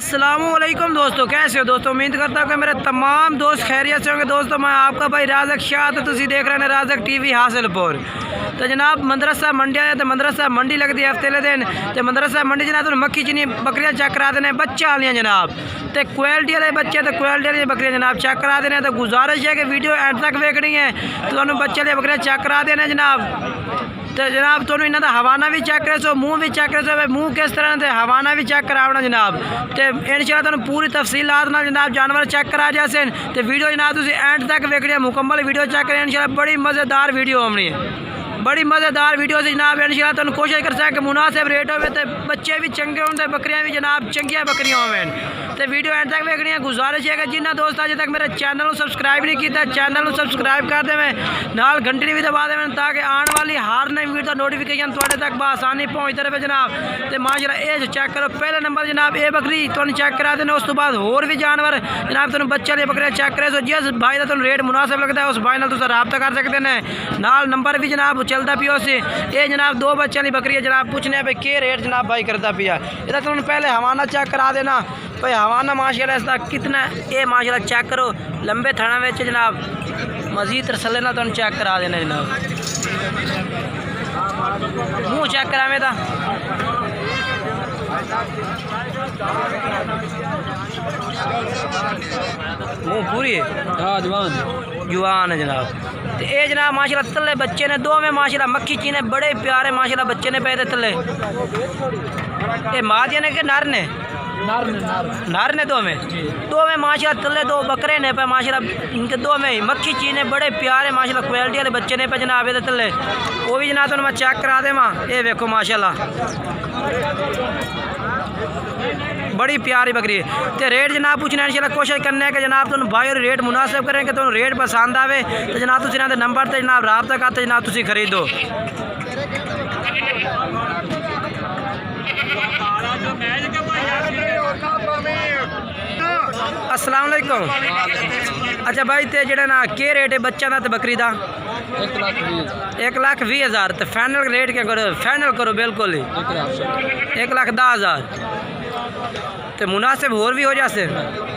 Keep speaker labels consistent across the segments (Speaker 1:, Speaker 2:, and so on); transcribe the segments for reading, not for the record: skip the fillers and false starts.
Speaker 1: अस्सलामुअलैकुम दोस्तों, कैसे हो दोस्तों। उम्मीद करता हूँ कि मेरे तमाम दोस्त खैरियत से होंगे। दोस्तों मैं आपका भाई राजक शाह, तो तुम देख रहे हैं राजक टीवी हासिलपुर। तो जनाब मदरसा मंडी आया, तो मदरसा मंडी लगती है हफ्ते ले दिन। तो मदरसा मंडी जनाब तो मक्खी चीनी बकरियां चेक करा देने, बच्चे आलियाँ जनाब, तो क्वालिटी वाले बच्चे, तो क्वालिटी वाली बकरियां जनाब चेक करा देने। तो गुजारिश है कि वीडियो एंड तक वेखनी है, तो तुम बच्चे वाली बकरियां चेक करा देने जनाब। तो जनाब तुम इन्हों का हवाना भी चेक करे सो, मुँह भी चेक करे सो, मुँह किस तरह से हवाना भी चेक करावना जनाब। तो इंशाल्लाह तुम पूरी तफसीलात ना जनाब जानवर चेक करा जाए। तो वीडियो जनाब तुम एंड तक वेखनी है, मुकम्मल वीडियो चेक करें इंशाल्लाह। बड़ी मज़ेदार वीडियो होनी है, बड़ी मज़ेदार वीडियो से जनाब इंशाल्लाह तुम कोशिश कर सकें मुनासिब रेट हो, तो बच्चे भी चंगे हों, बकरियाँ भी जनाब चंगिया बकरियाँ हों। तो वीडियो एंड तक वेखनी है। गुजारिश है कि जिन्हें दोस्त अजे तक मेरे चैनल को सब्सक्राइब नहीं किया, चैनल को सब्सक्राइब कर देवें, नाल घंटी भी दबा देवें, ताकि आने वाली हर नई वीडियो नोटिफिकेशन थोड़े तक बसानी पहुँचते रहे जनाब। तो माशाल्लाह ये चेक करो, पहले नंबर जनाब ये बकरी तुम चेक करा देना। उस तो बाद होर भी जानवर जनाब तुम बच्चे वाली बकरियाँ चेक करे सो। जिस भाई का तुम रेट मुनासिब लगता है उस भाई तुम रब्ता कर सकते हैं, नाल नंबर भी जनाब चलता पिया से। ये जनाब दो बच्चे वाली बकरी है जनाब, पूछने भाई के रेट जनाब भाई करता पिया। इधर तुम पहले हवाना चेक करा देना भाई, हवाना माशाल्लाह इसका कितना ये माशाल्लाह चेक करो, लंबे थाना में जनाब मजीद रसले ना तुम चेक करा देना जनाब। मुँह चेक करावे था, मुँह पूरी है, हाँ जुबान है जनाब। तो ये जनाब माशाल्लाह तले बच्चे ने दो में माशाल्लाह मक्खी चीने बड़े प्यारे माशाल्लाह बच्चे ने पैदे तले। ये मादिया ने के नर ने नार ने दो में माशाल्लाह तले दो बकरे ने पे माशाल्लाह, इनके दो में मक्खी चीने बड़े प्यारे माशाल्लाह क्वालिटी वाले बच्चे ने पे जनाब। ये तले वो भी जनाब तो मैं चेक करा दे माँ, ये देखो माशाल्लाह बड़ी प्यारी बकरी है। तो रेट जनाब पूछना इंशाल्लाह कोशिश करने है कि जनाब तुम भाई और रेट मुनासिब करें कि तुम रेट पसंद आवे, तो जनाब तुम इन्होंने नंबर से जनाब रब्ता करते जनाब तुम खरीदो। अस्सलाम वालेकुम। अच्छा भाई तो जरा ना के रेट है बच्चा का तो बकरी का? 1,20,000। तो फाइनल रेट क्या करो, फाइनल करो बिल्कुल ही 1,10,000। तो मुनासिब होर भी हो जाते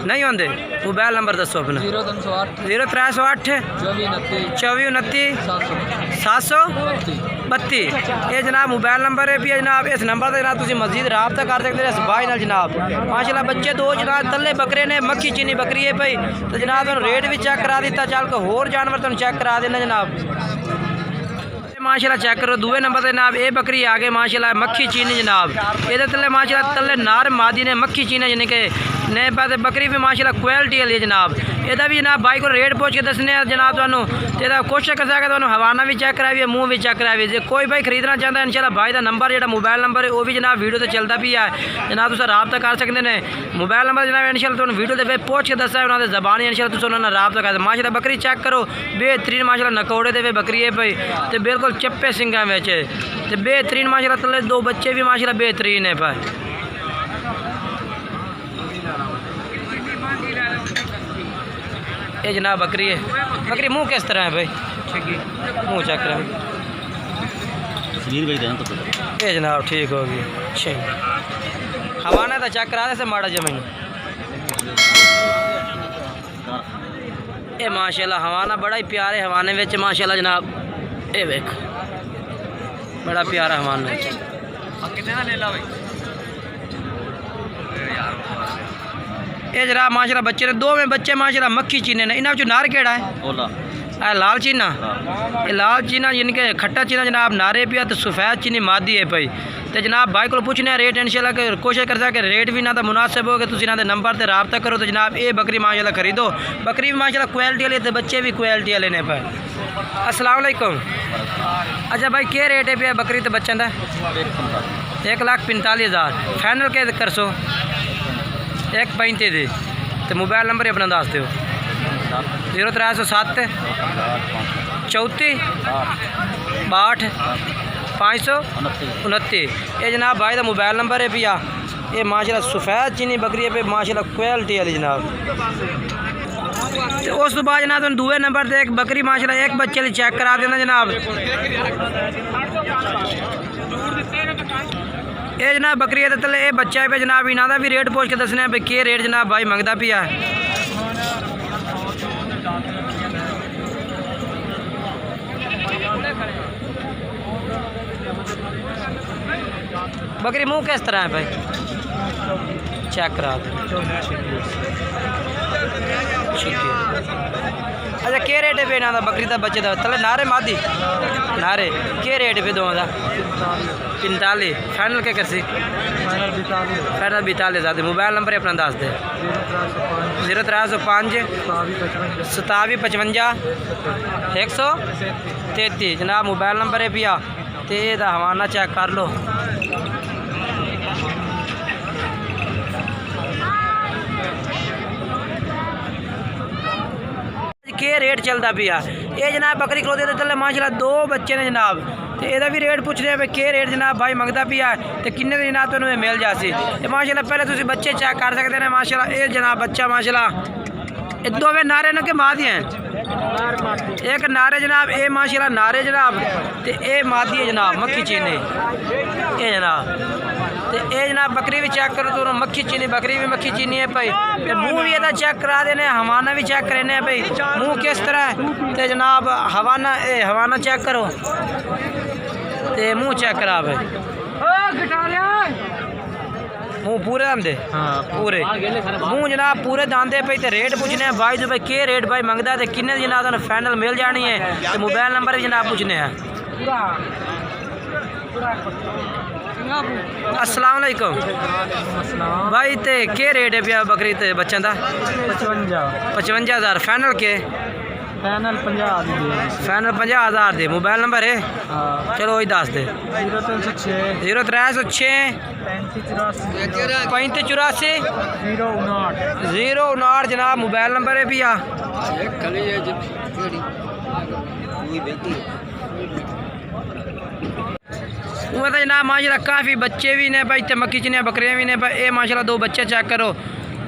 Speaker 1: नहीं होंगे। मोबाइल नंबर दसो अपना। 0308 24 29 732। ये जनाब मोबाइल नंबर है भी जनाब। इस नंबर से जनाब तुम मजीद रब्ता कर सकते इस भाई नाल जनाब। माशाल्लाह बच्चे दो जनाब तले बकरे ने, मक्खी चीनी बकरी है भाई। तो जनाब रेट भी चेक करा दिता, चल के होर जानवर तुम चेक करा देना जनाब। माशाल्लाह चेक करो दूसरे नंबर से जनाब ये बकरी आ गए माशाल्लाह मक्खी चीनी जनाब। ये तले माशाल्लाह तले नार मादी ने मक्खी चीनी यानी कि नए पास बकरी भी माशाल्लाह क्वालिटी वाली है जनाब। यदा भी जनाब भाई को रेट पूछ के दसने जनाब तो कोशिश कर सके तो हवाना भी चेक कराइए, मुँह भी चेक कराइए। जो कोई भाई खरीदना चाहता है इंशाल्लाह भाई का नंबर जो मोबाइल नंबर है वो भी जनाब वीडियो से चलता भी है जनाब, तुम रब्ता कर सकते हैं। मोबाइल नंबर जनाब इंशाल्लाह तुम वीडियो से पूछ के दसा है उन्होंने जबानी इंशाल्लाह तुम उन्होंने रब्ता कर। माशाल्लाह बकरी चेक करो बेहतरीन माशाल्लाह नकौड़े दे बकरी है भाई, तो बिल्कुल चप्पे सिंगा में तो बेहतरीन माशाल्लाह तले दो बच्चे भी माशाल्लाह बेहतरीन है भाई। ये जनाब बकरी है, बकरी मुंह किस तरह है भाई, मुंह चेक करें ये जनाब ठीक होगी। अच्छा हवाना तो चेक करा दे से माड़ा जमीन। ये माशाल्लाह हवाना बड़ा ही प्यारे हवाने में माशाल्लाह जनाब। ये वेख बड़ा प्यारा हवाना है। ये जरा माशाल्लाह बच्चे ने दो में बच्चे माशाल्लाह मक्खी चीने ने। इन्होंने नार केड़ा है? लाल चीना। ये लाल चीना यानी कि खट्टा चीना जनाब नारे पिया, तो सफ़ेद चीनी मादी है भाई। तो जनाब भाई को पूछने रेट इंशाल्लाह के कोशिश कर सके रेट भी ना तो मुनासिब हो कि तुम इन्होंने नंबर से रब्ता करो। तो जनाब ये बकरी माशाल्लाह खरीदो, बकरी भी माशाल्लाह क्वालिटी वाली, तो बच्चे भी क्वालिटी वाले ने भाई। अस्सलाम वालेकुम। अच्छा भाई क्या रेट है पे बकरी तो बच्चों का? 1,45,000। फाइनल के कर सो 1,35 दे। तो मोबाइल नंबर अपना दस दो। 0307 34 62 529। ये जनाब भाई का मोबाइल नंबर है भैया। ये माशाल्लाह सफ़ेद चीनी बकरी है पे माशाल्लाह क्वालिटी वाली जनाब। तो उस बाद जनाब तुम दूसरे नंबर से एक बकरी माशाल्लाह एक बच्चे लिए चेक करा देना जनाब। ये जनाब बकरी है तले ये बच्चा है पे जनाब इन्हों का भी रेट पूछ के दसने भाई के रेट जनाब भाई मंगता पिया है। बकरी मुंह किस तरह है भाई चेक करा दो। ठीक है अच्छा के रेट है पे इन्हों का बकरी का बच्चे का तले नारे मादी नारे के रेट पे दोनों का 45 फाइनल क्या कर सी फाइनल 42,000। मोबाइल नंबर अपना दस दे 0305 27 55 133 जनाब मोबाइल नंबर है पिया तो यदा हवाना चेक कर लो। के रेट चलता पिया ये जनाब बकरी खलोते तो चले माशाल्लाह दो बच्चे ने जनाब तो यदा भी रेट पूछ रहे के रेट जनाब भाई मंगता पिया तो किन्ने दिन जनाब तुम्हें मिल जासी माशाल्लाह। पहले तुम बच्चे चेक कर सकते हैं माशाल्लाह ये जनाब बच्चा माशाल्लाह ये दोवे नारे न के मादी हैं एक नारे जनाब ये माशाल्लाह नारे जनाब तो ये मादी है जनाब मक्खी चीनी ये जनाब तो ये जनाब बकरी भी चेक करो तो मक्खी चीनी बकरी भी मक्खी चीनी है भाई। मुँह भी यदा चेक करा देने हवाना भी चेक करने भाई मुँह किस तरह है तो जनाब हवाना चेक करो तो मुँह चेक करा भाई मुँह पूरे दांदे पूरे मुँह जनाब पूरे दांदे पे तो रेट पूछने हैं भाई जो भाई के रेट भाई मंगता है तो किन्ने जनाब फाइनल मिल जानी है तो मोबाइल नंबर भी जनाब पूछने हैं। अस्सलाम वालेकुम भाई ते के रेट है पिया बकरी ते बच्चों का 55,000 फाइनल के फाइनल 50,000 दे मोबाइल नंबर है चलो वही दस दे 0306 3584 059 जनाब मोबाइल नंबर है पिया। उमें तो जनाब माशाल्लाह काफ़ी बच्चे भी ने भाई तो मक्की चने बकरियाँ भी ने पाए ये माशाल्लाह दो बच्चे चेक करो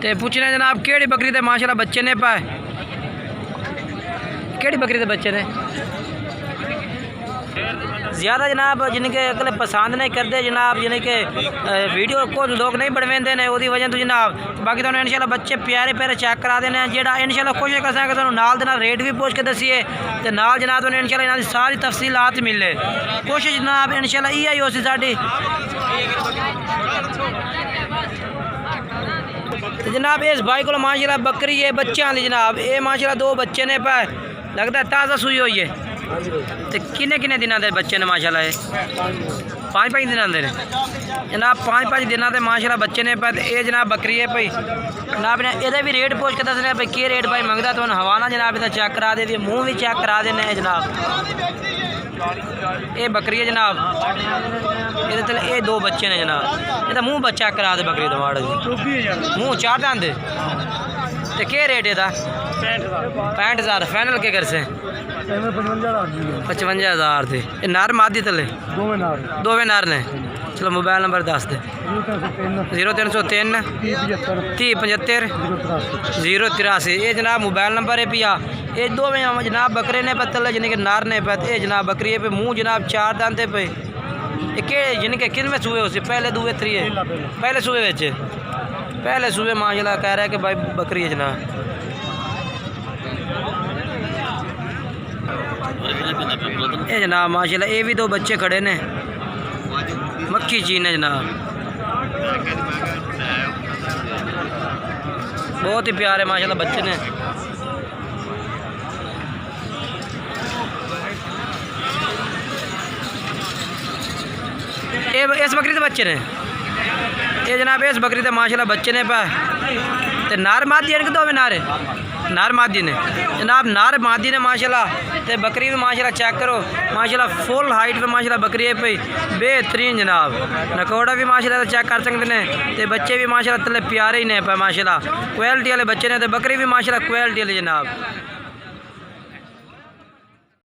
Speaker 1: तो पूछने जनाब केड़ी बकरी ते माशाल्लाह बच्चे ने पाए केड़ी बकरी के बच्चे ने ज़्यादा जनाब जिनके अगले पसंद नहीं करते जनाब जिन्हें के वीडियो को लोग नहीं बनवाते हैं वो वजह तो जनाब बाकी तो इंशाल्लाह बच्चे प्यारे प्यारे चेक करा देने जेड़ा इंशाल्लाह कोशिश कर सकें तो नाल दे नाल रेट भी पूछ के दसीए तो नाल जनाब तो इंशाल्लाह इन्हां दी सारी तफसीलात मिले कोशिश जनाब इंशाल्लाह यही हो सी साडी। तो जनाब इस भाई को माशाल्लाह बकरी है बच्चों वाली जनाब ये माशाल्लाह दो बच्चे ने पाए लगता है ताज़ा सूई हुई है तो किन्ने किन्ने दिनों के बच्चे ने माशाल्लाह है 5-5 दिनों के जनाब 5-5 दिनों के माशाल्लाह बच्चे ने पाए ये जनाब बकरी है भाई जनाब ने यदा भी रेट पूछ के दस रहे भाई के रेट भाई मंगता तो हवाना जनाब इतना चेक करा दे मुँह भी चेक करा देने जनाब ये बकरी है जनाब ये ये दो बच्चे ने जनाब ये मुँह बच्चा करा दे बकरी तो माड़ा मुँह चार दांदे तो क्या रेट है 65,000 फाइनल के कर से 55,000 थे ये नार मादी तले दोवे नार ने चलो मोबाइल नंबर दस दे 0303 3075 083 ये जनाब मोबाइल नंबर है पिया ये दो में जनाब बकरे ने पत्तल जिनके नार ने पे ये जनाब बकरी है पे मुँह जनाब चार दांते पे के जिनके किन में सूए उसे पहले दुए त्रिए पहले सूए बेचे पहले सूए माशाल्लाह कह रहा है कि भाई बकरी है जनाब। ये जनाब माशाल्लाह ये भी दो बच्चे खड़े ने मक्खी चीन है जनाब बहुत ही प्यारे माशाल्लाह बच्चे ने। ये इस बकरी के बच्चे ने ये जनाब इस बकरी के माशाल्लाह बच्चे ने पाए तो नार मादी है दो नारे नार मादी ने जनाब नार मादी ने माशाल्लाह ते बकरी भी माशाल्लाह चेक करो माशाल्लाह फुल हाइट पे माशाल्लाह बकरी है भाई बेहतरीन जनाब नकोड़ा भी माशाल्लाह चेक कर सकते हैं तो बच्चे भी माशाल्लाह तले प्यारे ही ने पे माशाल्लाह क्वालिटी वाले बच्चे ने तो बकरी भी माशाल्लाह क्वालिटी वाले जनाब।